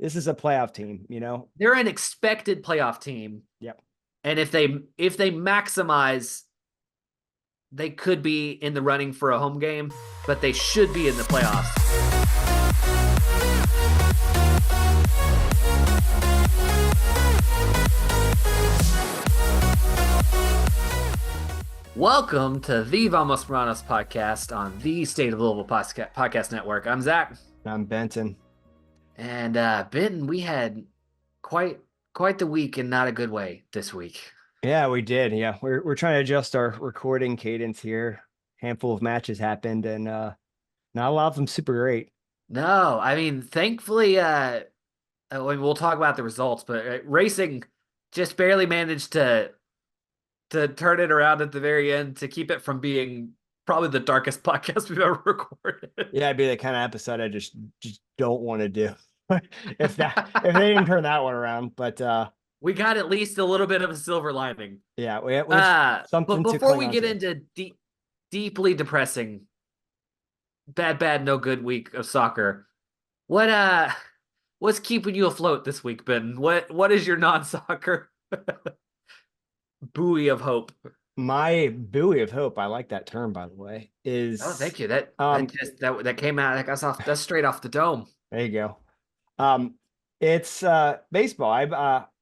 this is a playoff team, They're an expected playoff team. Yep. And if they maximize, they could be in the running for a home game, but they should be in the playoffs. Welcome to the Vamos Morados podcast on the State of Louisville podcast network. I'm Zach. I'm Benton. And Benton, we had quite the week in not a good way this week. Yeah, we did. Yeah, we're trying to adjust our recording cadence here. Handful of matches happened, and not a lot of them super great. No, I mean, thankfully, we'll talk about the results, but Racing just barely managed to turn it around at the very end to keep it from being probably the darkest podcast we've ever recorded. Yeah, it'd be the kind of episode I just don't want to do if they didn't turn that one around. But we got at least a little bit of a silver lining. Yeah, we something. But before we get into deeply depressing, bad, no good week of soccer, what's keeping you afloat this week, Ben? What is your non-soccer buoy of hope? My buoy of hope, I like that term, by the way, is... Oh, thank you. That came out, that's straight off the dome. There you go. It's baseball. I've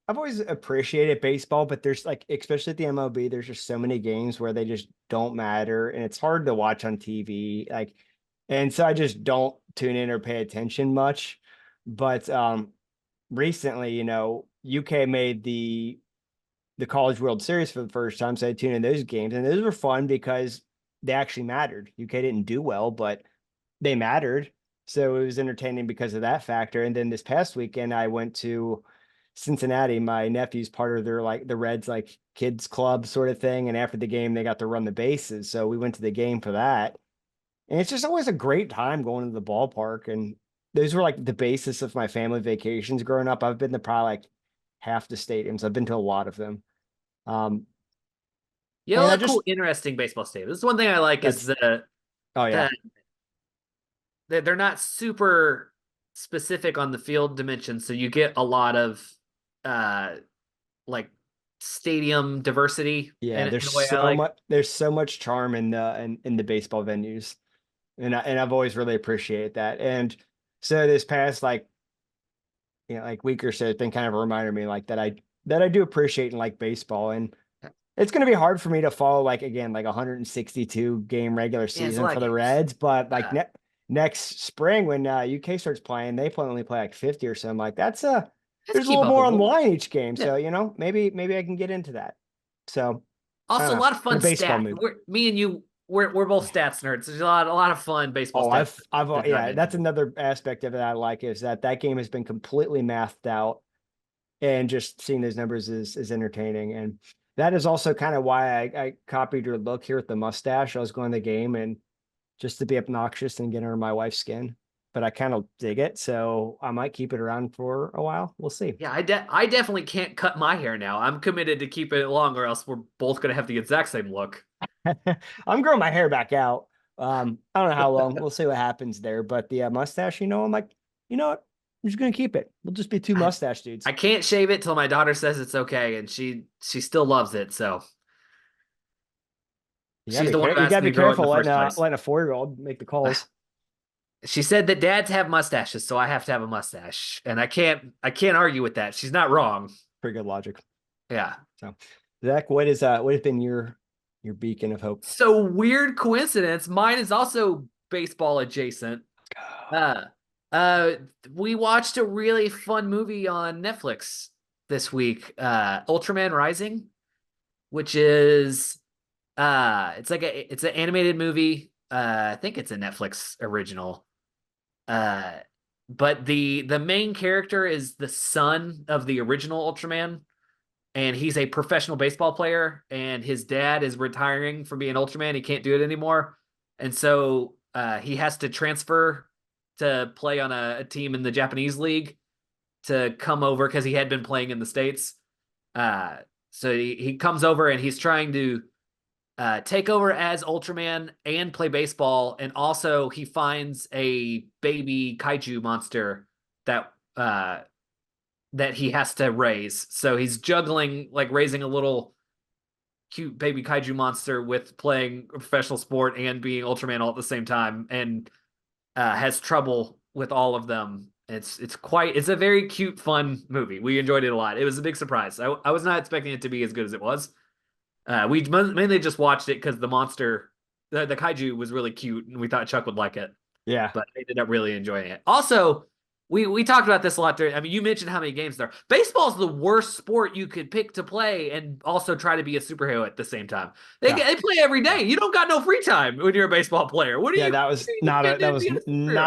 always appreciated baseball, but there's especially at the MLB, there's just so many games where they just don't matter, and it's hard to watch on TV. And so I just don't tune in or pay attention much. But recently, UK made the College World Series for the first time, so I tuned in those games, and those were fun because they actually mattered. UK didn't do well, but they mattered, so it was entertaining because of that factor. And then this past weekend, I went to Cincinnati. My nephew's part of their the Reds kids club sort of thing, and after the game, they got to run the bases, so we went to the game for that. And it's just always a great time going to the ballpark, and those were the basis of my family vacations growing up. I've been to probably half the stadiums. I've been to a lot of them. Cool, interesting baseball stadium. This is one thing I like is that they're not super specific on the field dimension, so you get a lot of stadium diversity. Yeah, there's so much charm in the baseball venues, and I've always really appreciated that. And so this past week or so, it's been kind of a reminder to me that I do appreciate and like baseball. And it's going to be hard for me to follow 162 game regular season for the Reds, but next spring when UK starts playing, they only play 50 or something. There's a little more on the line each game. Yeah. So maybe I can get into that. So also a lot of fun stats. Me and you, we're both stats nerds. There's a lot of fun baseball stats. That's another aspect of it I like, is that game has been completely mathed out, and just seeing those numbers is entertaining. And that is also kind of why I copied your look here with the mustache. I was going to the game and just to be obnoxious and get under my wife's skin, but I kind of dig it, so I might keep it around for a while. We'll see. Yeah, I definitely can't cut my hair now. I'm committed to keeping it long, or else we're both going to have the exact same look. I'm growing my hair back out. I don't know how long. We'll see what happens there. But the mustache, I'm like, you know what? I'm just gonna keep it. We'll just be two mustache dudes. I can't shave it till my daughter says it's okay, and she still loves it. So she's the one who you gotta be careful letting a 4-year-old make the calls. She said that dads have mustaches, so I have to have a mustache, and I can't argue with that. She's not wrong. Pretty good logic. Yeah. So, Zach, what has been your beacon of hope? So, weird coincidence. Mine is also baseball adjacent. We watched a really fun movie on Netflix this week, Ultraman Rising, which is it's an animated movie. I think it's a Netflix original. But the main character is the son of the original Ultraman, and he's a professional baseball player, and his dad is retiring from being Ultraman. He can't do it anymore. And so he has to transfer to play on a team in the Japanese league to come over because he had been playing in the States. So he comes over and he's trying to take over as Ultraman and play baseball. And also he finds a baby kaiju monster that that he has to raise. So he's juggling like raising a little cute baby kaiju monster with playing a professional sport and being Ultraman all at the same time, and has trouble with all of them. It's a very cute, fun movie. We enjoyed it a lot. It was a big surprise. I was not expecting it to be as good as it was. We mainly just watched it because the monster, the kaiju was really cute, and we thought Chuck would like it. Yeah. But I ended up really enjoying it. Also, we talked about this a lot. I mean, you mentioned how many games there are. Baseball's the worst sport you could pick to play and also try to be a superhero at the same time. They play every day. You don't got no free time when you're a baseball player. What are you? That was not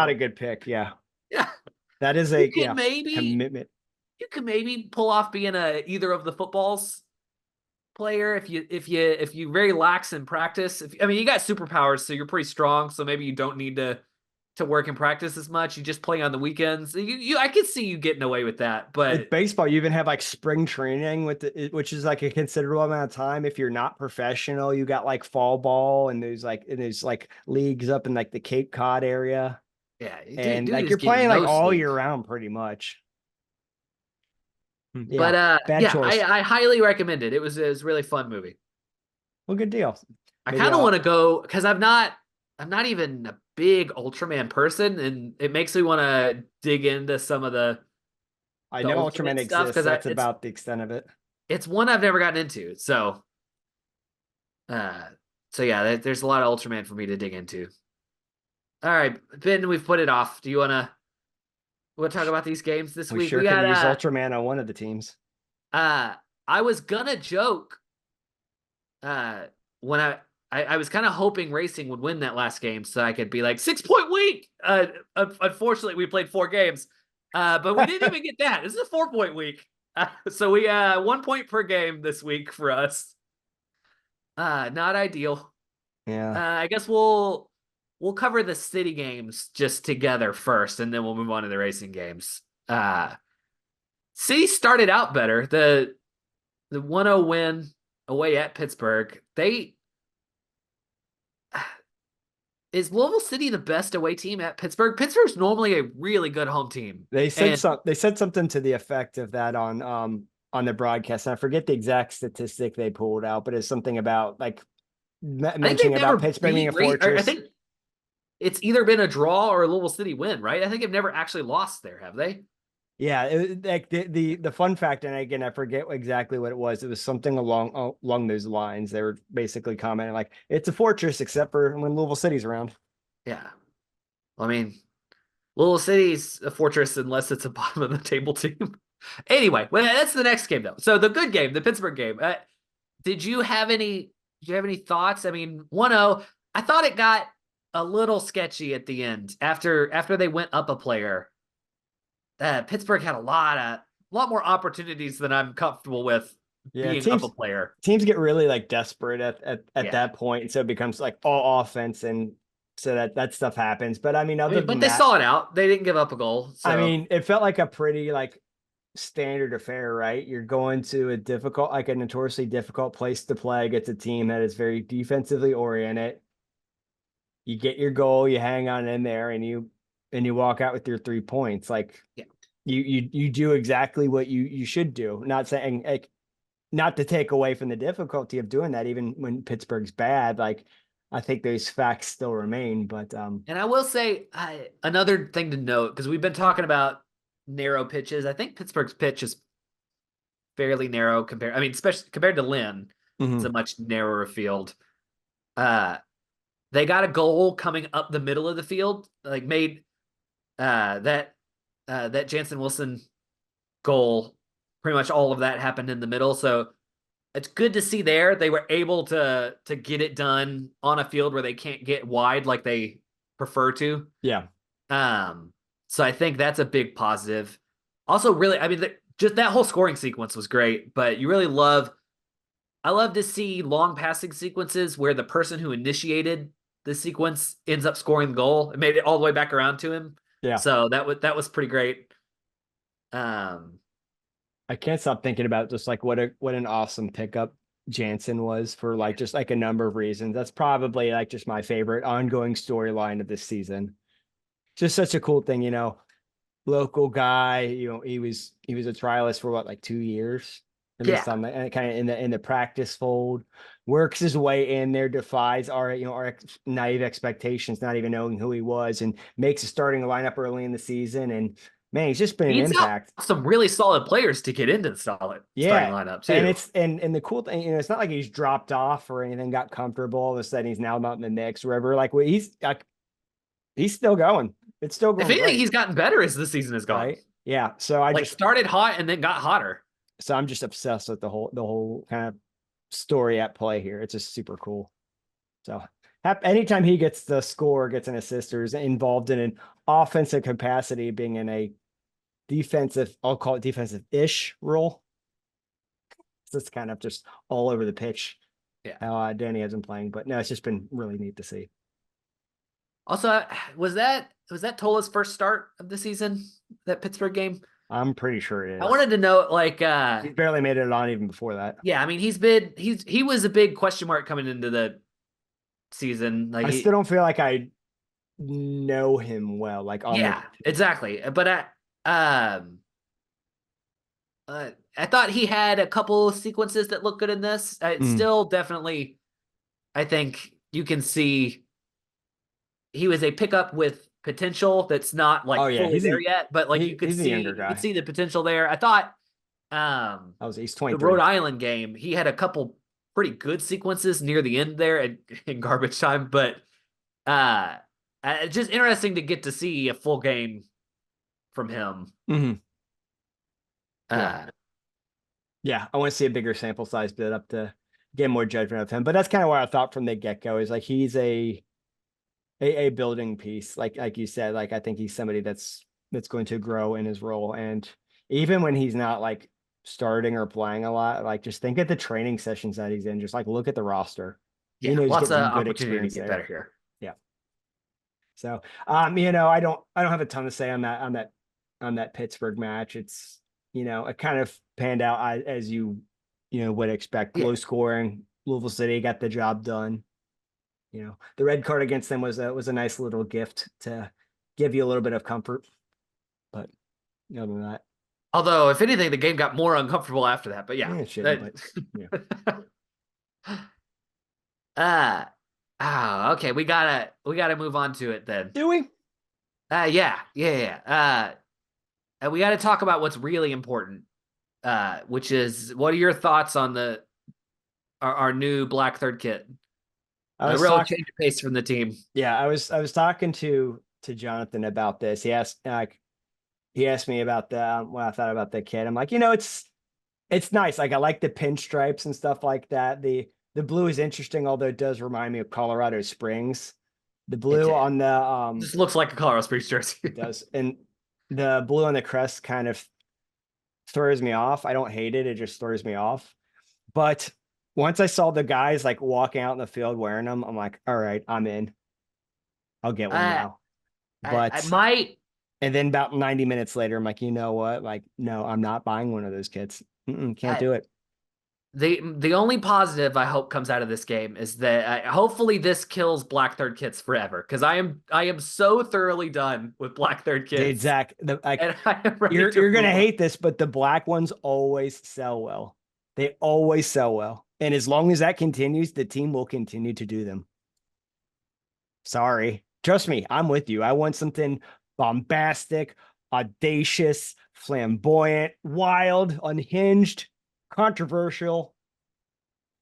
a good pick. Yeah. Yeah. That is a commitment. You could maybe pull off being either of the footballs player if you very lax in practice. I mean, you got superpowers, so you're pretty strong. So maybe you don't need to work and practice as much. You just play on the weekends. I could see you getting away with that. But with baseball, you even have like spring training which is like a considerable amount of time. If you're not professional, you got like fall ball and there's like leagues up in like the Cape Cod area. Yeah, and like you're playing like all year round pretty much. Yeah, but bad choice. I highly recommend it. It was a really fun movie. Well, good deal. I kind of want to go because I'm not even a big Ultraman person, and it makes me want to dig into some of the. I know Ultraman exists because that's about the extent of it. It's one I've never gotten into, so. So yeah, there's a lot of Ultraman for me to dig into. All right, Ben, we've put it off. Do you want to talk about these games this week? Sure we can use Ultraman on one of the teams. I was gonna joke. When I was kind of hoping Racing would win that last game so I could be like 6-point week. Unfortunately, we played 4 games, but we didn't even get that. This is a 4-point week. So we 1 point per game this week for us. Not ideal. Yeah. I guess we'll cover the city games just together first, and then we'll move on to the racing games. City started out better. The 1-0 win away at Pittsburgh. Is Louisville City the best away team at Pittsburgh? Pittsburgh's normally a really good home team. They said something to the effect of that on the broadcast. And I forget the exact statistic they pulled out, but it's something about like mentioning about Pittsburgh being a fortress. I think it's either been a draw or a Louisville City win, right? I think they've never actually lost there, have they? Yeah, like the fun fact, and again, I forget exactly what it was. It was something along those lines. They were basically commenting like it's a fortress, except for when Louisville City's around. Yeah, well, I mean, Louisville City's a fortress unless it's a bottom of the table team. Anyway, well, that's the next game though. So the good game, the Pittsburgh game. Did you have any thoughts? I mean, 1-0. I thought it got a little sketchy at the end after they went up a player. Pittsburgh had a lot more opportunities than I'm comfortable with being up a player. Teams get really like desperate at that point, and so it becomes like all offense, and so that stuff happens. But I mean, they saw it out. They didn't give up a goal. So. I mean, it felt like a pretty like standard affair, right? You're going to a notoriously difficult place to play against a team that is very defensively oriented. You get your goal, you hang on in there, and you walk out with your 3 points. Like, yeah. You do exactly what you should do. Not saying like not to take away from the difficulty of doing that, even when Pittsburgh's bad. Like, I think those facts still remain. But and I will say another thing to note, because we've been talking about narrow pitches. I think Pittsburgh's pitch is fairly narrow especially compared to Lynn. Mm-hmm. It's a much narrower field. They got a goal coming up the middle of the field, like made that Jansen Wilson goal. Pretty much all of that happened in the middle. So it's good to see there. They were able to get it done on a field where they can't get wide like they prefer to. Yeah. So I think that's a big positive. Also, really, I mean, just that whole scoring sequence was great, but I love to see long passing sequences where the person who initiated the sequence ends up scoring the goal. It made it all the way back around to him. Yeah. So that was pretty great. I can't stop thinking about just like what an awesome pickup Jansen was for like just like a number of reasons. That's probably like just my favorite ongoing storyline of this season. Just such a cool thing, local guy. He was a trialist for what, like 2 years, at least Yeah. on the kind of in the practice fold. Works his way in there, defies our naive expectations, not even knowing who he was, and makes a starting lineup early in the season. And man, he's just been an Beats out impact. some really solid players to get into the solid starting Yeah. lineup And too. and the cool thing, it's not like he's dropped off or anything, got comfortable. All of a sudden he's now not in the mix, wherever. Like, well, he's still going. It's still If going anything, great, he's gotten better as the season has gone. right? Yeah. So Like started hot and then got hotter. I'm just obsessed with the whole kind of story at play here. It's just super cool. So anytime he gets the score, gets an assist, or is involved in an offensive capacity, being in a defensive, I'll call it defensive-ish role. So it's kind of just all over the pitch Yeah. how Danny has been playing. But no, it's just been really neat to see. Also, was that Tola's first start of the season? That Pittsburgh game? I'm pretty sure it I is. wanted to know, like, He barely made it on even before that. yeah, I mean, he was a big question mark coming into the season. Like I still don't feel like I know him well, like on the. yeah, exactly. But I thought he had a couple of sequences that look good in this. Still, definitely, I think you can see he was a pickup with potential that's not Oh like yeah, fully there yet, but like he's a younger you could guy. see the potential there. I thought He's the Rhode 23. Island game, he had a couple pretty good sequences near the end there in garbage time, but uh it's just interesting to get to see a full game from him. Mm-hmm. Yeah. Uh Yeah, I want to see a bigger sample size build up to get more judgment of him. But that's kind of what I thought from the get-go, is like he's a building piece. Like you said, like I think he's somebody that's going to grow in his role. And even when he's not like starting or playing a lot, like just think at the training sessions that he's in, just like look at the roster. yeah, He's lots getting of some good opportunity to experience get there. better here. Yeah. So I don't have a ton to say on that Pittsburgh match. It's it kind of panned out as you would expect. Yeah. Low scoring. Louisville City got the job done. The red card against them was a nice little gift to give you a little bit of comfort. But other than that, Although, if anything, the game got more uncomfortable after that. But yeah. it shouldn't. But yeah. uh okay, we gotta move on to it then. Do we? Yeah. We gotta talk about what's really important. Which is, what are your thoughts on our new black third kit? I A was real talking. change of pace from the team. Yeah, I was talking to Jonathan about this. He asked me about what I thought about the kit. I'm like, it's nice. Like I like the pinstripes and stuff like that. The blue is interesting, although it does remind me of Colorado Springs. The It blue on the just looks like a Colorado Springs jersey. it does, and the blue on the crest kind of throws me off. I don't hate it; it just throws me off. But once I saw the guys like walking out in the field wearing them, I'm like, all right, I'm in. I'll get one I now. I But might. and then about 90 minutes later, I'm like, you know what? Like, no, I'm not buying one of those kits. Can't I, do it. the only positive I hope comes out of this game is that hopefully this kills black third kits forever, because I am so thoroughly done with black third Dude, kits, Zach, and I am ready you're to gonna move on. hate this, but the black ones always sell well. They always sell well. And as long as that continues, the team will continue to do them. Sorry. Trust me, I'm with you. I want something bombastic, audacious, flamboyant, wild, unhinged, controversial.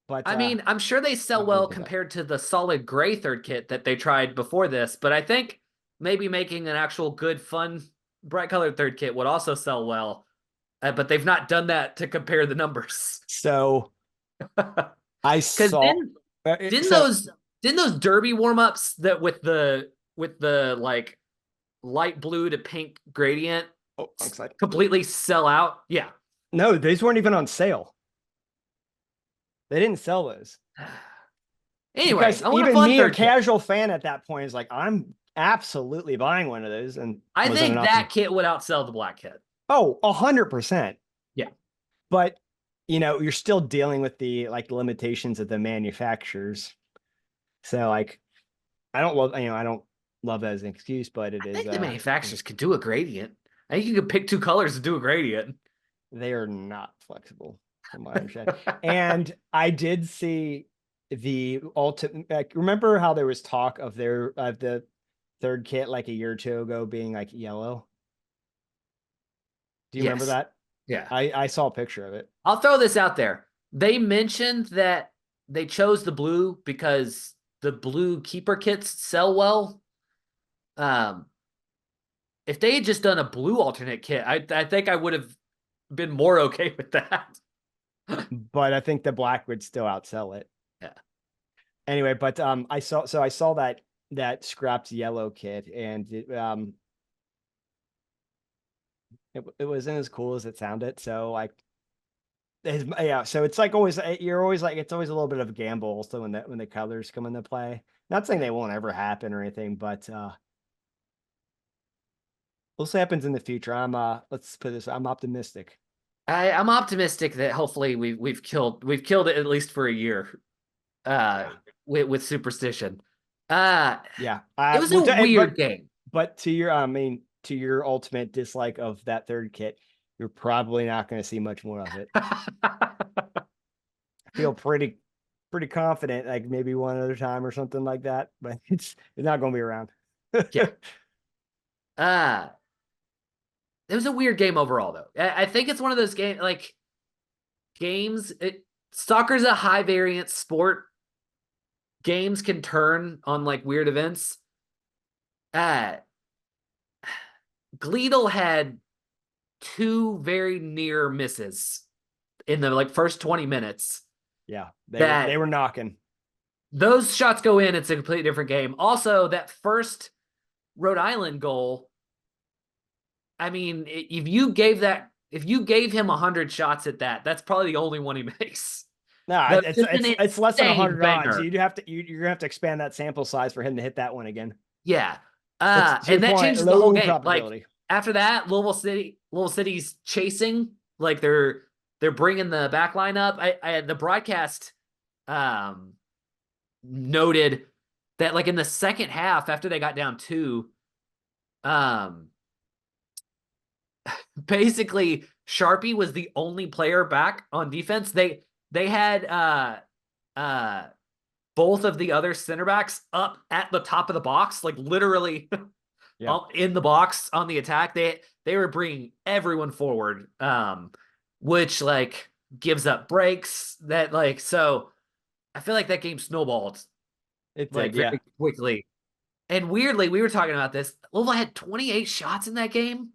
But I mean, I'm sure they sell not gonna well do that. compared to the solid gray third kit that they tried before this, but I think maybe making an actual good, fun, bright colored third kit would also sell well. But they've not done that to compare the numbers. So I Because saw didn't so those didn't those derby warm-ups that with the like light blue to pink gradient oh, I'm excited. completely sell out? Yeah. No, these weren't even on sale. They didn't sell those. Anyway, Because I want a even fun me, a third kit. casual fan at that point, is like, I'm absolutely buying one of those, and I wasn't think an that option. kit would outsell the black kit. Oh, 100%. Yeah. But you're still dealing with the like limitations of the manufacturers. So like, I don't love that as an excuse, but it I is think the manufacturers could do a gradient. I think you could pick two colors to do a gradient. They are not flexible, from my understanding. And I did see the ultimate. Like, remember how there was talk of the third kit like a year or two ago being like yellow? Do you remember Yes. that? Yeah. I saw a picture of it. I'll throw this out there. They mentioned that they chose the blue because the blue keeper kits sell well. Um, if they had just done a blue alternate kit, I think I would have been more okay with that. But I think the black would still outsell it. Yeah. Anyway, but I saw that scrapped yellow kit, and it wasn't as cool as it sounded. So like, yeah, so it's like always you're always like it's always a little bit of a gamble also when the colors come into play. Not saying they won't ever happen or anything, but we'll see what happens in the future. Let's put this. I'm optimistic. I'm optimistic that hopefully we've killed it at least for a year. Yeah, With superstition. Uh yeah. it was a weird game. But to your, I mean, to your ultimate dislike of that third kit, you're probably not going to see much more of it. I feel pretty confident, like maybe one other time or something like that, but it's not going to be around. Yeah. Uh it was a weird game overall, though. I think it's one of those games. Soccer's a high variance sport. Games can turn on like weird events. Uh, Gleedle had two very near misses in the like first 20 minutes. Yeah, That they were knocking. those shots go in, it's a completely different game. Also, that first Rhode Island goal, I mean, if you gave him 100 shots at that, that's probably the only one he makes. No, it's less than Insane 100 odds. banger. You'd have to you're gonna have to expand that sample size for him to hit that one again. Yeah. It's to your And that point, changes the whole low game. probability. Like after that, Louisville City's chasing, like they're bringing the back line up. I the broadcast noted that like in the second half after they got down 2, basically Sharpie was the only player back on defense. They had uh both of the other center backs up at the top of the box, like literally Yeah. in the box on the attack. They were bringing everyone forward, which like gives up breaks. That like so. I feel like that game snowballed It like did, yeah. very quickly. And weirdly, we were talking about this. Louisville had 28 shots in that game.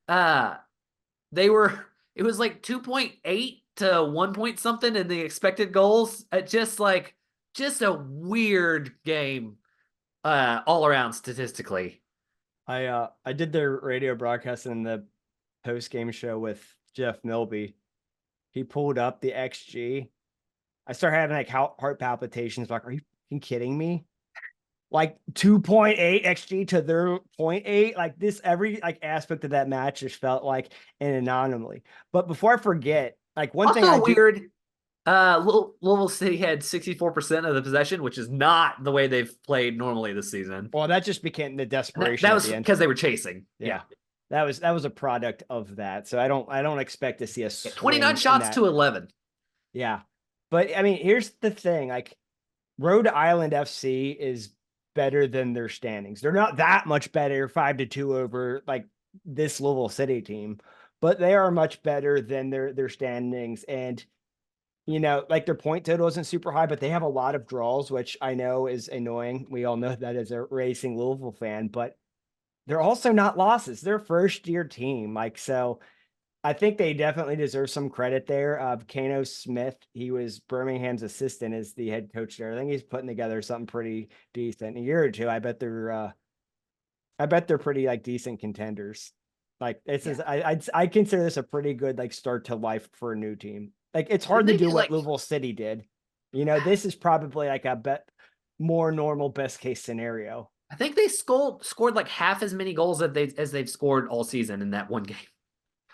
Uh, it was like 2.8 to 1 point something in the expected goals. Just a weird game all around statistically. I did the radio broadcast in the post game show with Jeff Milby. He pulled up the XG. I started having like heart palpitations. Like, are you kidding me? Like 2.8 XG to their 0.8. Like this, every like aspect of that match just felt like an anomaly. But before I forget, like one Also thing I weird. Louisville City had 64% of the possession, which is not the way they've played normally this season. well, that just became the desperation That at was the end. because they were chasing. Yeah. That was a product of that. So I don't expect to see a 29 shots to 11. Yeah. But I mean, here's the thing, like Rhode Island FC is better than their standings. They're not that much better 5-2 over like this Louisville City team, but they are much better than their standings. And you know, like their point total isn't super high, but they have a lot of draws, which I know is annoying. We all know that as a Racing Louisville fan, but they're also not losses. They're first year team. Like, so I think they definitely deserve some credit there. Kano Smith, he was Birmingham's assistant as the head coach there. I think he's putting together something pretty decent. In a year or two, I bet they're pretty like decent contenders. Like I consider this a pretty good like start to life for a new team. Like it's hard to do what Louisville City did. You know, this is probably like a more normal best case scenario. I think they scored like half as many goals as they've scored all season in that one game.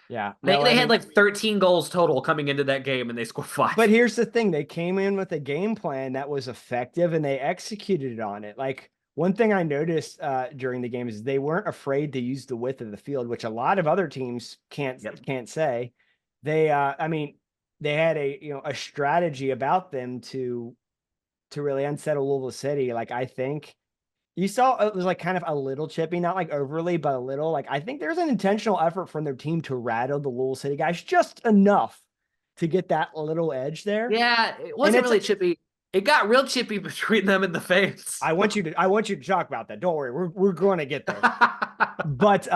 Yeah. They had like 13 goals total coming into that game and they scored 5. But here's the thing, they came in with a game plan that was effective and they executed on it. Like one thing I noticed during the game is they weren't afraid to use the width of the field, which a lot of other teams Yep. can't say. They, I mean, they had a strategy about them to really unsettle Louisville City. Like I think you saw it was like kind of a little chippy, not like overly, but a little. Like I think there's an intentional effort from their team to rattle the Louisville City guys just enough to get that little edge there. Yeah, it And wasn't really chippy. It got real chippy between them and the fans. I want you to talk about that. Don't worry, we're going to get there. But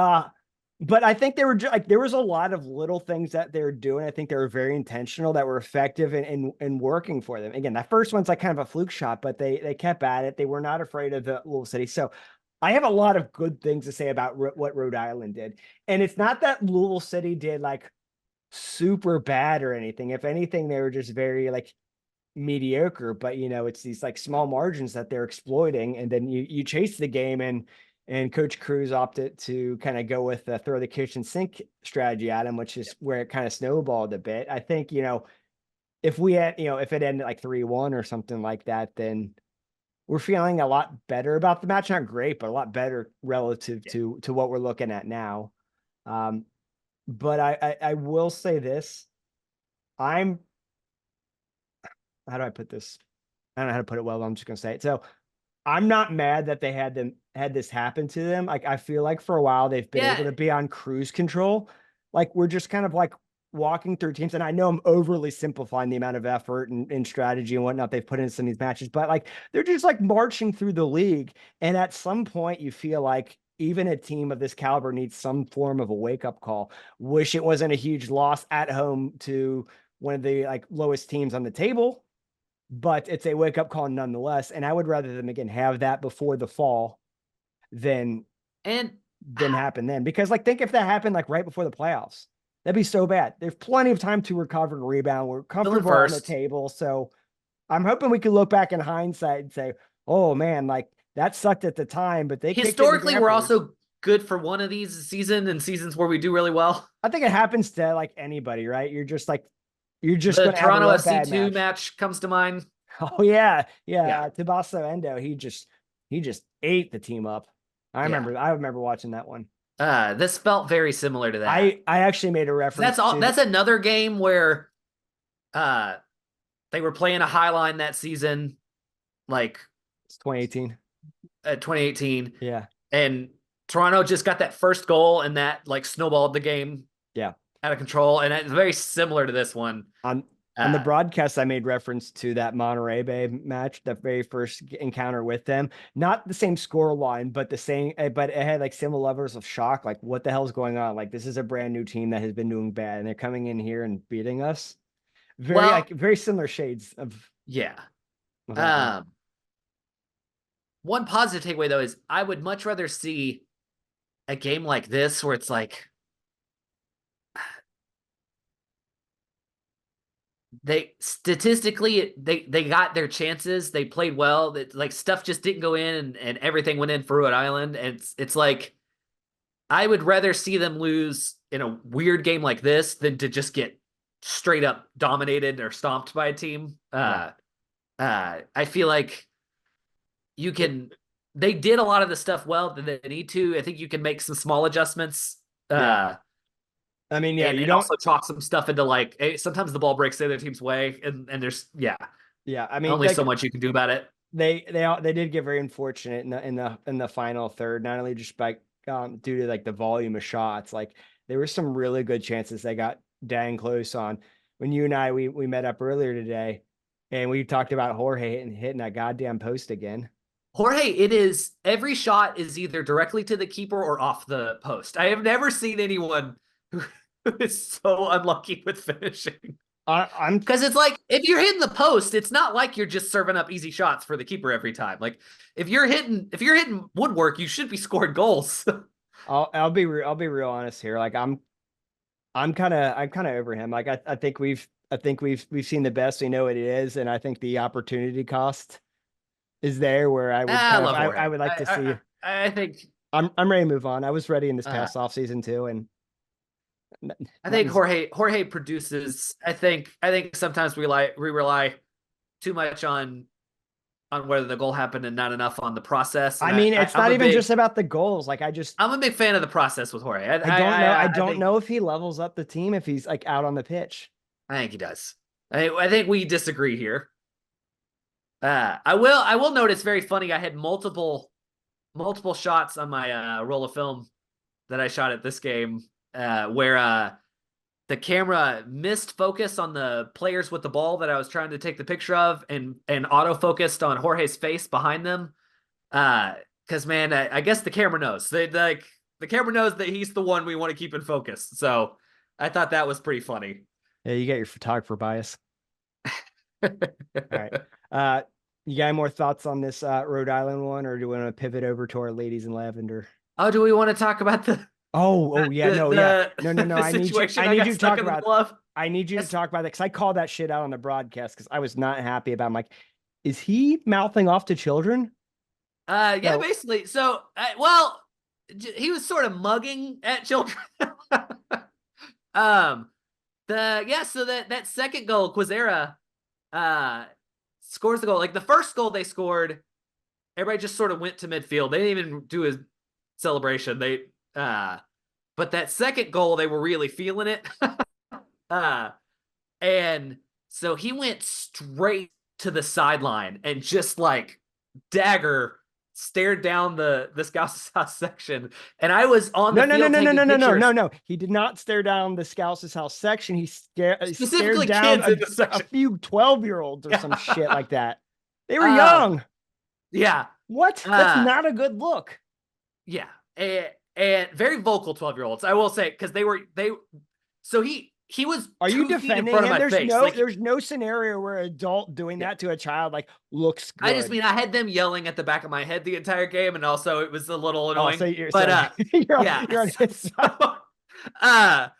but I think they were like there was a lot of little things that they were doing. I think they were very intentional that were effective in working for them. Again, that first one's like kind of a fluke shot, but they kept at it. They were not afraid of the Louisville City. So I have a lot of good things to say about what Rhode Island did. And it's not that Louisville City did like super bad or anything. If anything, they were just very like mediocre, but it's these like small margins that they're exploiting. And then you chase the game, and Coach Cruz opted to kind of go with the throw the kitchen sink strategy at him, which is where it kind of snowballed a bit. I think, if we had, if it ended like 3-1 or something like that, then we're feeling a lot better about the match. Not great, but a lot better relative to what we're looking at now. But I will say this. I'm How do I put this? I don't know how to put it well. I'm just gonna say it. So I'm not mad that they had this happen to them. Like I feel like for a while they've been able Yeah, to be on cruise control. Like we're just kind of like walking through teams. And I know I'm overly simplifying the amount of effort and strategy and whatnot they've put in some of these matches, but like they're just like marching through the league. And at some point you feel like even a team of this caliber needs some form of a wake-up call. Wish it wasn't a huge loss at home to one of the like lowest teams on the table, but it's a wake up call nonetheless. And I would rather them again have that before the fall than and happen then. Because like think if that happened like right before the playoffs, that'd be so bad. There's plenty of time to recover and rebound. We're still in comfortable on the first. table. So I'm hoping we can look back in hindsight and say, oh man, like that sucked at the time, but they kicked it again Historically, we're afterwards. also good for one of these season and seasons where we do really well. I think it happens to like anybody, right? You're just The going to have a Toronto real bad SC2 match. match comes to mind. Oh yeah, Yeah, yeah. Tommaso Endo, he just ate the team up. yeah. I remember watching that one. This felt very similar to that. I actually made a reference That's all. to That's another game where uh they were playing a high line that season, like it's 2018. 2018, Yeah, and Toronto just got that first goal and that like snowballed the game yeah. out of control, and it's very similar to this one. On the Uh, broadcast, I made reference to that Monterey Bay match, the very first encounter with them. Not the same score line, but the same. But it had like similar levels of shock. Like, what the hell's going on? Like, this is a brand new team that has been doing bad, and they're coming in here and beating us. well, Very similar shades yeah. of that one. Um, One positive takeaway though is I would much rather see a game like this where it's like they statistically they got their chances, they played well, that like stuff just didn't go in and everything went in for Rhode Island. And it's like I would rather see them lose in a weird game like this than to just get straight up dominated or stomped by a team. Yeah, I feel like you can they did a lot of the stuff well that they need to. I think you can make some small adjustments. yeah. Uh I mean, yeah, and you and don't. also chalk some stuff into like sometimes the ball breaks the other team's way and there's Yeah, I mean, only so like much you can do about it. they did get very unfortunate in the final third, not only just by due to like the volume of shots. Like there were some really good chances they got dang close on. When you and I we met up earlier today, and we talked about Jorge hitting that goddamn post again. Jorge, it is every shot is either directly to the keeper or off the post. I have never seen anyone who is so unlucky with finishing. I'm Because it's like if you're hitting the post, it's not like you're just serving up easy shots for the keeper every time. Like if you're hitting woodwork, you should be scoring goals. I'll be real honest here. Like I'm kind of over him. Like I think we've seen the best. We know what it is, and I think the opportunity cost is there where I would I kind of love I Jorge. would like to see. I think I'm ready to move on. I was ready in this uh, past off season too, and I think nothing's Jorge produces. I think sometimes we rely too much on on whether the goal happened and not enough on the process. And I mean, it's I'm not a even big just about the goals. Like I'm a big fan of the process with Jorge. I don't know. I I don't think know if he levels up the team if he's like out on the pitch. he does. I think we disagree here. I will note it's very funny. I had multiple shots on my roll of film that I shot at this game where the camera missed focus on the players with the ball that I was trying to take the picture of, and auto focused on Jorge's face behind them. Because man, I guess the camera knows. The camera knows that he's the one we want to keep in focus. So I thought that was pretty funny. Yeah, you get your photographer bias. All right. You got any more thoughts on this Rhode Island one, or do you want to pivot over to our ladies in lavender? Oh, do we want to talk about Oh, yeah, no, yeah, no. the I need you. situation I need got you to stuck talk in the about. glove? I need you to Yes. talk about that because I called that shit out on the broadcast because I was not happy about. I'm like, is he mouthing off to children? Yeah, No. basically. So, well, he was sort of mugging at children. um, so that second goal, Quizera, scores the goal. Like the first goal they scored, everybody just sort of went to midfield. They didn't even do a celebration. But that second goal, they were really feeling it. uh, and so he went straight to the sideline and just like dagger stared down the Scouts House section. And I was on the field taking pictures. No. He did not stare down the Scouts' house section. He stared Specifically down kids in the a section. few 12-year-olds or some shit like that. They were Um, young. Yeah. What? That's not a good look. Yeah. And very vocal 12-year-olds, I will say, because so he was Are you 2 feet in defending front of him? my face. Like, There's no scenario where an adult doing that to a child like looks good. I just mean I had them yelling at the back of my head the entire game, and also it was a little annoying. Oh, so you're, but you're on his side.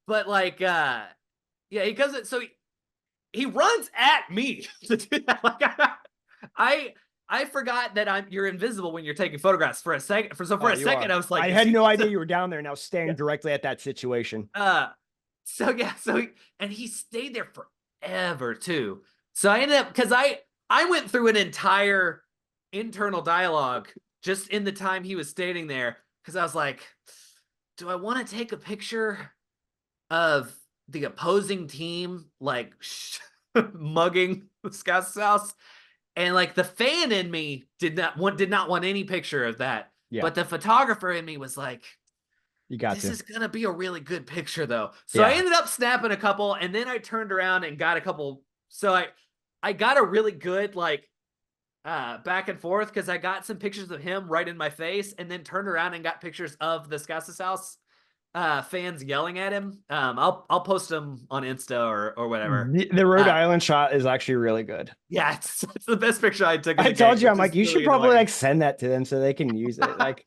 But like yeah, he does it. So he runs at me to do that. Like I forgot that you're invisible when you're taking photographs for a second. For a second, I was like, I had no idea you were down there now staring directly at that situation. So yeah, he stayed there forever too. So I ended up because I went through an entire internal dialogue just in the time he was standing there because I was like, do I want to take a picture of the opposing team like mugging the Scouts house? And like the fan in me did not want any picture of that. Yeah. But the photographer in me was like, this is gonna be a really good picture though. So I ended up snapping a couple, and then I turned around and got a couple. So I got a really good like back and forth because I got some pictures of him right in my face, and then turned around and got pictures of the Scouts house fans yelling at him. I'll post them on Insta or whatever. The Rhode Island shot is actually really good. Yeah, it's the best picture I took. I told you, I'm like, you should probably like send that to them so they can use it. Like,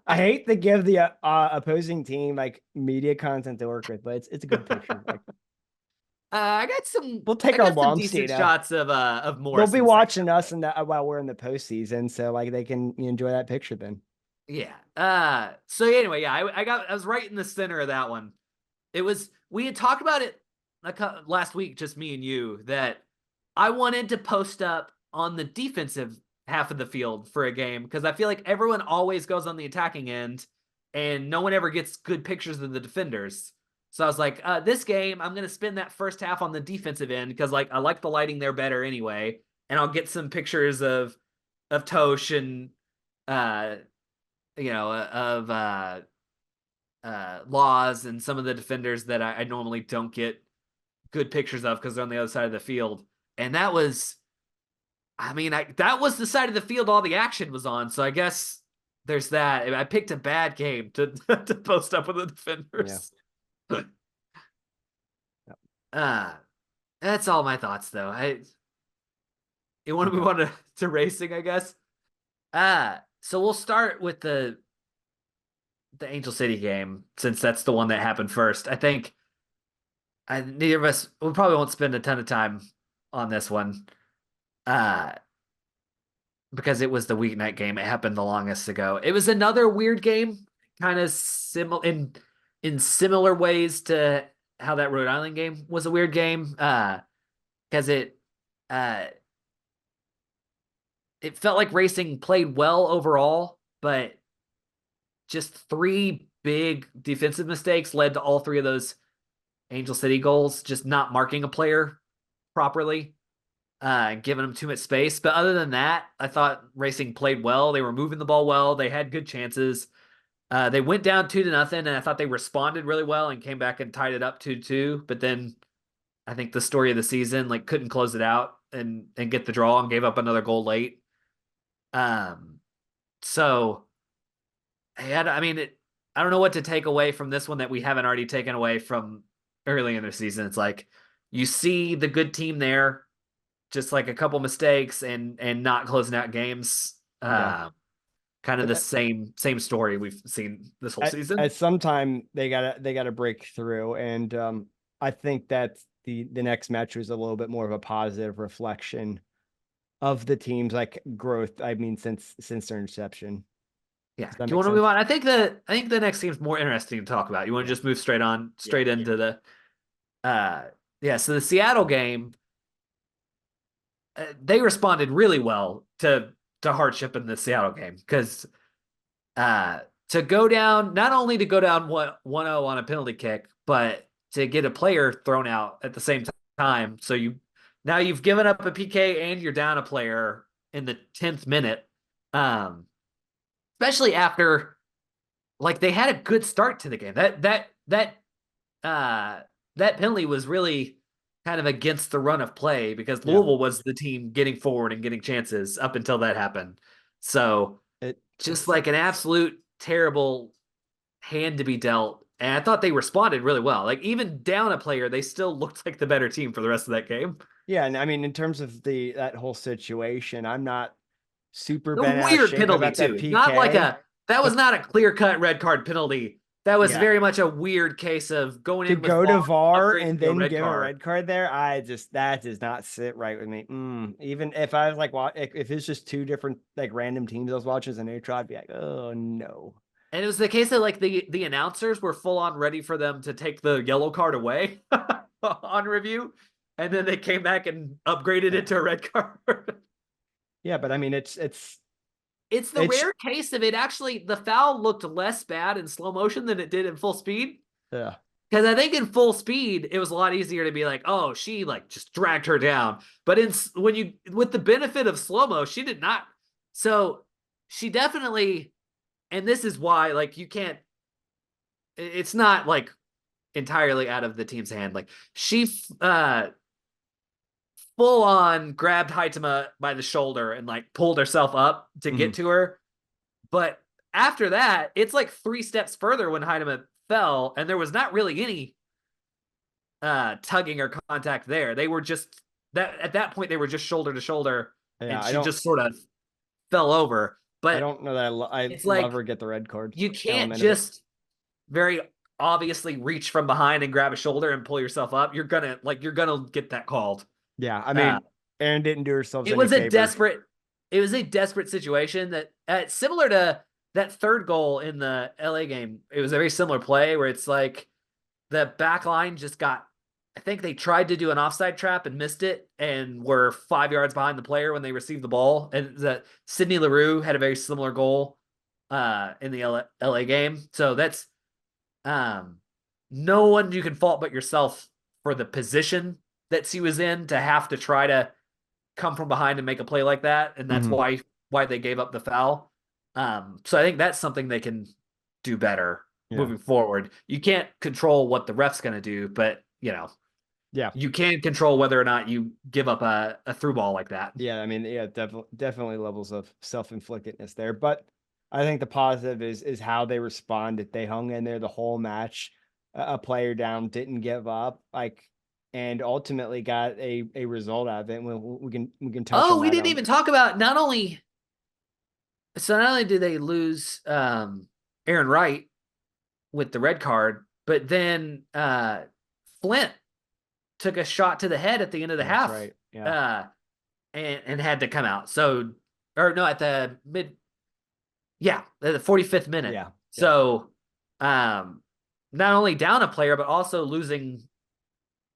I hate to give the opposing team like media content to work with, but it's a good picture. Like, I got some. We'll take our some decent shots of Morris. They'll be watching us while we're in the postseason, so like they can enjoy that picture then. Yeah. So anyway, yeah, I was right in the center of that one. We had talked about it last week, just me and you, that I wanted to post up on the defensive half of the field for a game because I feel like everyone always goes on the attacking end and no one ever gets good pictures of the defenders. So I was like, this game, I'm going to spend that first half on the defensive end because like I like the lighting there better anyway. And I'll get some pictures of Tosh and, of Laws and some of the defenders that I normally don't get good pictures of because they're on the other side of the field. And that was the side of the field all the action was on. So I guess there's that. I picked a bad game to post up with the defenders. Yeah. That's all my thoughts though. You want to move on to racing, I guess. So we'll start with the Angel City game since that's the one that happened first. I think neither of us, we probably won't spend a ton of time on this one. Because it was the weeknight game. It happened the longest ago. It was another weird game, kind of similar in similar ways to how that Rhode Island game was a weird game. Because it felt like Racing played well overall, but just three big defensive mistakes led to all three of those Angel City goals, just not marking a player properly, giving them too much space. But other than that, I thought Racing played well. They were moving the ball well. They had good chances. They went down 2-0, and I thought they responded really well and came back and tied it up 2-2. But then I think the story of the season, like, couldn't close it out and get the draw and gave up another goal late. So I mean, I don't know what to take away from this one that we haven't already taken away from early in the season. It's like you see the good team there, just like a couple mistakes and not closing out games. Yeah. Kind of But the same story we've seen this whole season. at some time they gotta break through, and I think that the next match was a little bit more of a positive reflection of the team's like growth. I mean, since their inception. Yeah. Does Do that you make want to move sense? on? I think the next seems more interesting to talk about. You want to Yeah. just move straight Yeah. into the yeah, so the Seattle game, they responded really well to hardship in the Seattle game because uh, to go down, not only to go down 1-0 on a penalty kick, but to get a player thrown out at the same time. So now you've given up a PK and you're down a player in the 10th minute. Especially after, like, they had a good start to the game. Uh that penalty was really kind of against the run of play because Yeah. Louisville was the team getting forward and getting chances up until that happened. So just It's like an absolute terrible hand to be dealt. And I thought they responded really well. Like, even down a player, they still looked like the better team for the rest of that game. yeah, and I mean, in terms of that whole situation, I'm not super The bent out of weird shape penalty about that too. Not like PK, that was but not a clear-cut red card penalty. That was yeah, very much a weird case of going to in with go to VAR, VAR upgrade and to a then red give a card. red card there, that does not sit right with me. Even if I was like, if it's just two different like random teams I was watching as a neutral, I'd be like, oh no. And it was the case that, like, the announcers were full on ready for them to take the yellow card away on review, and then they came back and upgraded Yeah, it to a red card. yeah, but I mean, It's the it's rare case of it actually. The foul looked less bad in slow motion than it did in full speed. yeah, Because I think in full speed, it was a lot easier to be like, oh, she like just dragged her down. But when you, with the benefit of slow mo, she did not. So she definitely, and this is why, like, you can't, it's not like entirely out of the team's hand. Like, she full on grabbed Haitama by the shoulder and like pulled herself up to get mhm, to her. But after that, it's like 3 steps further when Haitama fell, and there was not really any tugging or contact there. They were just that at that point they were just shoulder to shoulder, yeah. and she just sort of fell over. I But don't know that I it's love like or get the red card you can't element of it. just very obviously reach from behind and grab a shoulder and pull yourself up. You're gonna get that called. Yeah, I Uh, mean, Aaron didn't do herself it any was a favors. desperate it was a desperate situation that similar to that third goal in the LA game. It was a very similar play where it's like the back line just got, I think they tried to do an offside trap and missed it and were 5 yards behind the player when they received the ball. And that Sidney LaRue had a very similar goal in the LA game. So that's no one you can fault but yourself for the position that she was in to have to try to come from behind and make a play like that. And that's Mhm. why they gave up the foul. So I think that's something they can do better Yeah. moving forward. You can't control what the ref's going to do, but Yeah. you can control whether or not you give up a through ball like that. Yeah. I mean, yeah, definitely levels of self-inflictedness there. But I think the positive is how they responded. They hung in there the whole match. A player down, didn't give up, like, and ultimately got a result out of it. And we can touch Oh, on we that didn't on. even talk about not only do they lose Aaron Wright with the red card, but then Flint took a shot to the head at the end of the That's half. right. Yeah. Uh, and had to come out. So, or no, at the the 45th minute. Yeah. Yeah. So, not only down a player, but also losing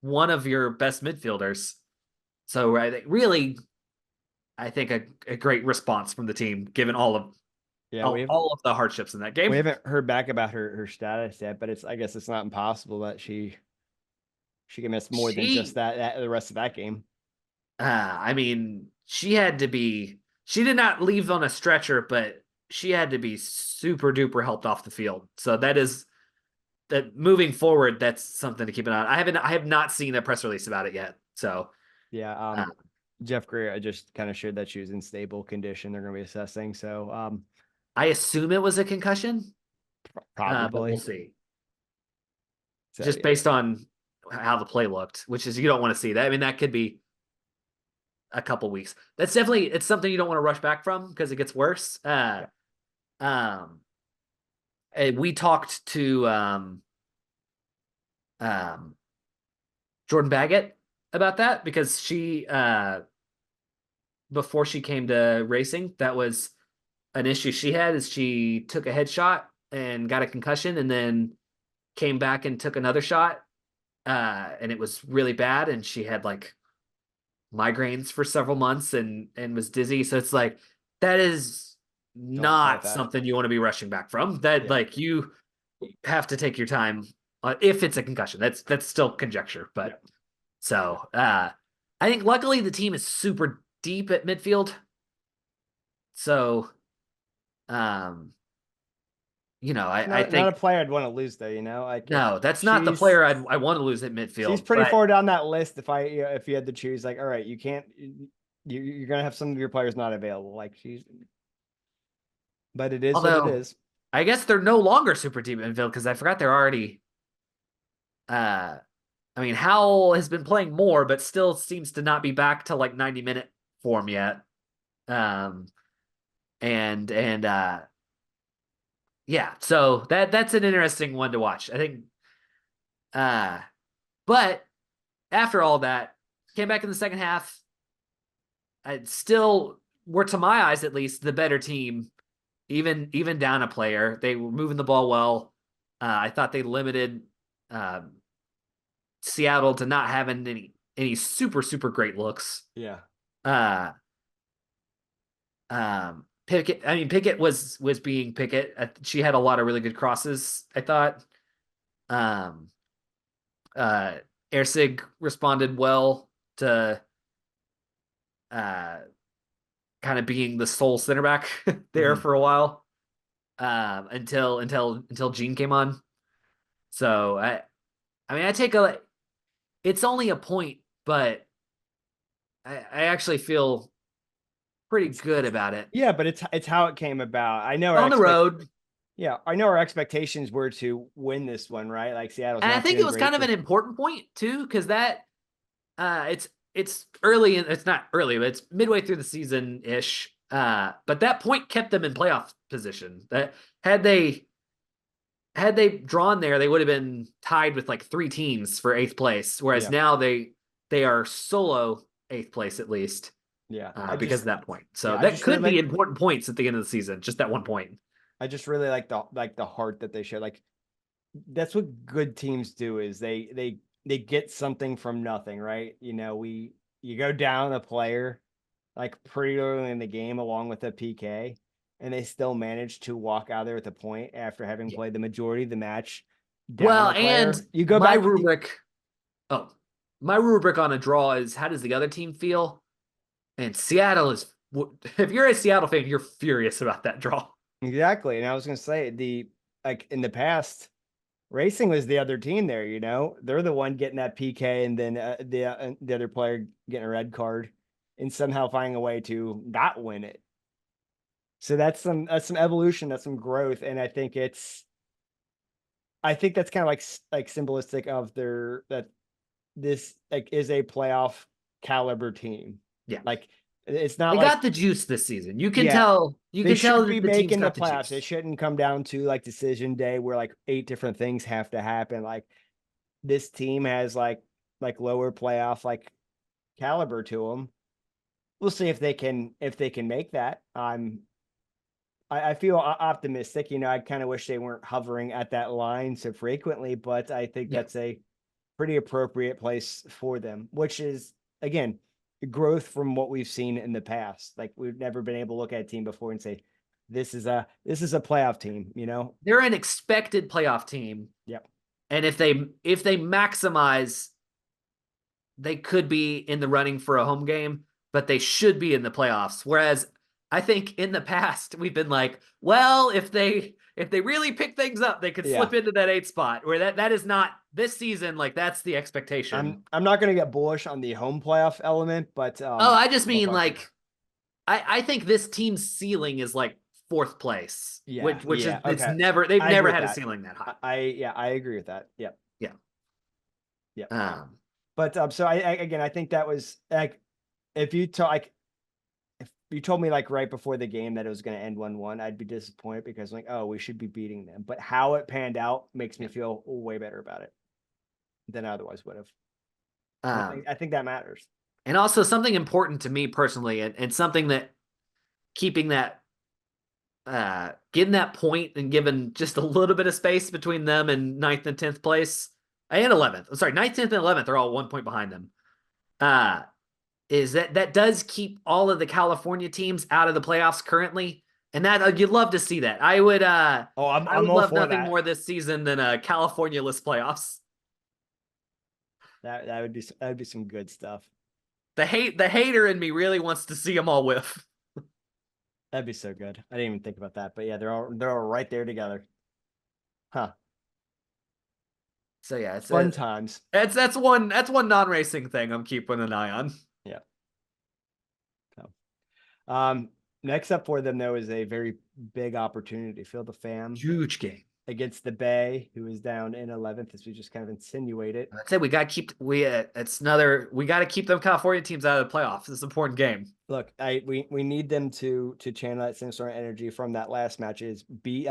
one of your best midfielders. So, right, really, I think a great response from the team, given all of Yeah, all of the hardships in that we game. haven't heard back about her status yet, but I guess it's not impossible that she can miss more than just She, that the rest of that game. I mean, she had to be. She did not leave on a stretcher, but she had to be super duper helped off the field. So that moving forward, that's something to keep an eye on. I have not seen a press release about it yet. So Yeah, uh, Jeff Greer, I just kind of shared that she was in stable condition. They're going to be assessing, so I assume it was a concussion, but we'll probably. see. So Just yeah, based on how the play looked, which is you don't want to see that. I mean, that could be a couple weeks. That's definitely it's something you don't want to rush back from because it gets worse. yeah, Um, we talked to um, Jordan Baggett about that because she before she came to racing, that was an issue she had is she took a headshot and got a concussion and then came back and took another shot and it was really bad and she had like migraines for several months and was dizzy. So it's like that is don't want not that. something you want to be rushing back from. That Yeah, like you have to take your time if it's a concussion. That's still conjecture, yeah, but so I think luckily the team is super deep at midfield. So um it's I not a think player I'd want to lose though. Like if no, that's not the she's player I want to lose at she's midfield. pretty But far down that list. If you had to choose, like, all right, you can't. You're gonna have some of your players not available. Like she's, but it is what it although is. I guess they're no longer super deep at midfield because I forgot they're already uh I mean, Howell has been playing more, but still seems to not be back to like 90-minute form yet. Um, and yeah, so that's an interesting one to watch. I think uh but after all that, came back in the second half. I still were to my eyes at least the better team, even down a player. They were moving the ball well. I thought they limited um, Seattle to not having any super great looks. Yeah. Uh, Pickett. I mean, Pickett was being Pickett. She had a lot of really good crosses. I thought. Um, uh, Ersig responded well to uh, kind of being the sole center back there Mhm. for a while until Gene came on. So I mean I take a it's only a point, but I actually feel pretty It's good about it. Yeah, but it's how it came about. On the road, I know our expectations were to win this one, right? Like Seattle's and I not think it doing was kind great of an important point too, because that it's early and it's not early, but it's midway through the season ish. But that point kept them in playoff position. That had they had they drawn there, they would have been tied with like three teams for eighth place. Whereas Yeah, now they are solo eighth place at least yeah. because of that point. So I that just really could be like important points at the end of the season. Just that one point. I just really like the heart that they show. Like that's what good teams do is they get something from nothing, right? You go down a player like pretty early in the game along with a PK, and they still manage to walk out there with a point after having Yeah. played the majority of the match down Well, a and player. You go my back, rubric. Oh, my rubric on a draw is how does the other team feel? And Seattle is. If you're a Seattle fan, you're furious about that draw. exactly. And I was gonna say like in the past, Racing was the other team there. They're the one getting that PK, and then the other player getting a red card, and somehow finding a way to not win it. So that's some evolution, that's some growth, and I think that's kind of like symbolistic of their that this like is a playoff caliber team. Yeah, Like it's not they like got the juice this season. You can yeah, tell. You they can tell should be that the team's making the got the playoffs. It juice. shouldn't come down to like decision day where like eight different things have to happen. Like this team has like lower playoff like caliber to them. We'll see if they can make that. I feel optimistic. I kind of wish they weren't hovering at that line so frequently, but I think Yeah, that's a pretty appropriate place for them, which is again growth from what we've seen in the past. Like we've never been able to look at a team before and say, this is a playoff team, you know? They're an expected playoff team. Yep. And if they maximize, they could be in the running for a home game, but they should be in the playoffs. Whereas I think in the past we've been like, well, if they really pick things up, they could slip into that 8th spot. Where that is not this season. Like that's the expectation. I'm not going to get bullish on the home playoff element, but I just mean like I think this team's ceiling is like 4th place. Yeah, which yeah, is it's okay. never they've never had a ceiling that high. I agree with that. Yep. Yeah. Yeah. But so I think that was like if you told me like right before the game that it was going to end 1-1, I'd be disappointed because like, oh, we should be beating them. But how it panned out makes me feel way better about it than I otherwise would have. I think that matters. And also something important to me personally, and something that keeping that getting that point and giving just a little bit of space between them and 9th and 10th place and 11th. I'm sorry, 9th, 10th, and 11th are all 1 point behind them. Is that does keep all of the California teams out of the playoffs currently, and that you'd love to see that. I would. I would love nothing more this season than a California-less playoffs. That would be some good stuff. The hater in me really wants to see them all whiff. That'd be so good. I didn't even think about that, but yeah, they're all right there together. Huh. So yeah, it's fun times. That's one non-racing thing I'm keeping an eye on. Yeah. So, next up for them though is a very big opportunity. Field the Fam. Huge game against the Bay, who is down in 11th, as we just kind of insinuated. I'd say we got to keep we got to keep them California teams out of the playoffs. It's an important game. Look, we need them to channel that same sort of energy from that last match. Is be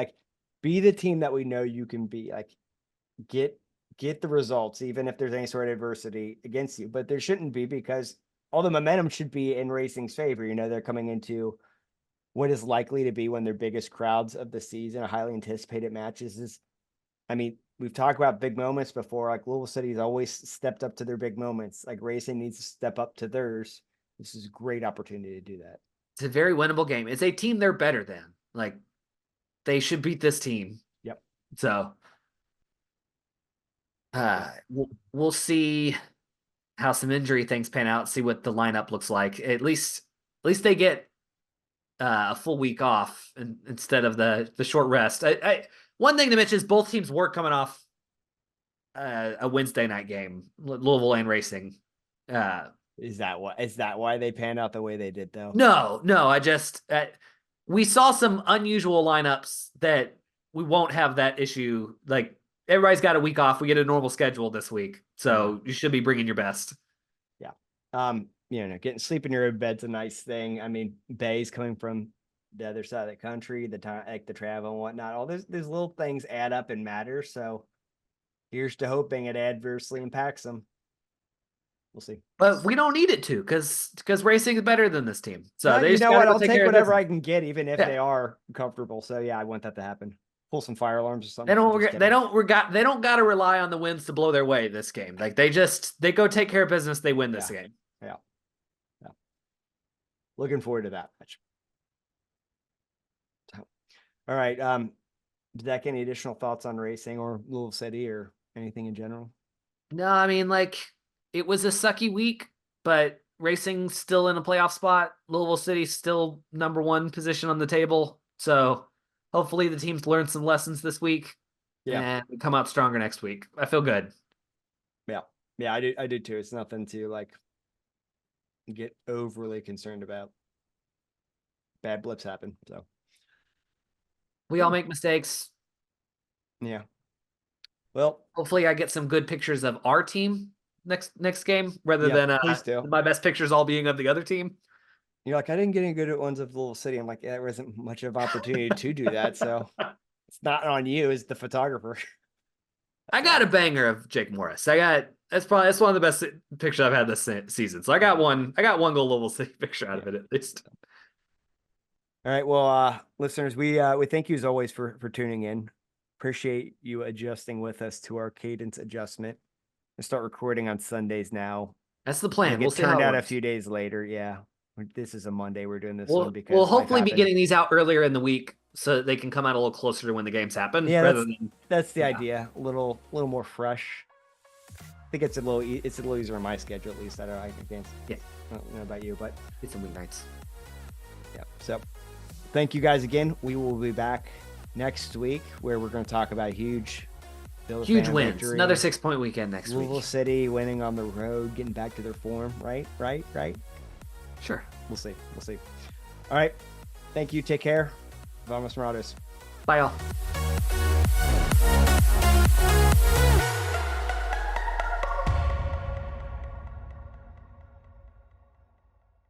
the team that we know you can be. Like get the results, even if there's any sort of adversity against you. But there shouldn't be, because all the momentum should be in Racing's favor. You know, they're coming into what is likely to be one of their biggest crowds of the season, a highly anticipated matches. I mean, we've talked about big moments before. Like Louisville City's always stepped up to their big moments. Like Racing needs to step up to theirs. This is a great opportunity to do that. It's a very winnable game. It's a team they're better than. Like they should beat this team. Yep. So we'll see how some injury things pan out, see what the lineup looks like. At least they get a full week off instead of the short rest. One thing to mention is both teams were coming off a Wednesday night game, Louisville and Racing. Is that why they panned out the way they did though? No. I just we saw some unusual lineups that we won't have that issue. Like everybody's got a week off. We get a normal schedule this week, so you should be bringing your best. Yeah. Getting sleep in your bed's a nice thing. I mean, Bay's coming from the other side of the country, the time, like the travel and whatnot. All these little things add up and matter. So here's to hoping it adversely impacts them. We'll see. But we don't need it to, because Racing is better than this team. So you know what? I'll take whatever I can get, even if they are comfortable. So yeah, I want that to happen. Pull some fire alarms or something. They don't got to rely on the wins to blow their way this game. Like they go take care of business. They win this game. Yeah. Looking forward to that match. All right. Zach, any additional thoughts on Racing or Louisville City or anything in general? No, I mean, like it was a sucky week, but Racing's still in a playoff spot. Louisville City still number 1 position on the table. So hopefully the teams learn some lessons this week and come out stronger next week. I feel good. Yeah, I do too. It's nothing to like get overly concerned about. Bad blips happen. So we all make mistakes. Yeah. Well, hopefully I get some good pictures of our team next game rather than my best pictures all being of the other team. You're like, I didn't get any good at ones of Louisville City. I'm like, there wasn't much of opportunity to do that. So it's not on you as the photographer. I got a banger of Jake Morris. That's one of the best pictures I've had this season. So I got one good Louisville City picture out of it at least. All right. Well, listeners, we thank you as always for tuning in. Appreciate you adjusting with us to our cadence adjustment. I start recording on Sundays now. That's the plan. Like, We'll it see how turned it out a works. few days later. Yeah. This is a Monday. We're doing this one We'll because life hopefully be happened. getting these out earlier in the week so that they can come out a little closer to when the games happen, Yeah, rather than that's the yeah. idea. A little more fresh. I think it's a little easier on my schedule at least. I don't know about you, but it's some weeknights. Yeah. So thank you guys again. We will be back next week where we're going to talk about huge wins. Victory. Another 6-point weekend next Louisville week. City winning on the road, getting back to their form. Right. Sure. We'll see. All right. Thank you. Take care. Vamos Morados. Bye, all.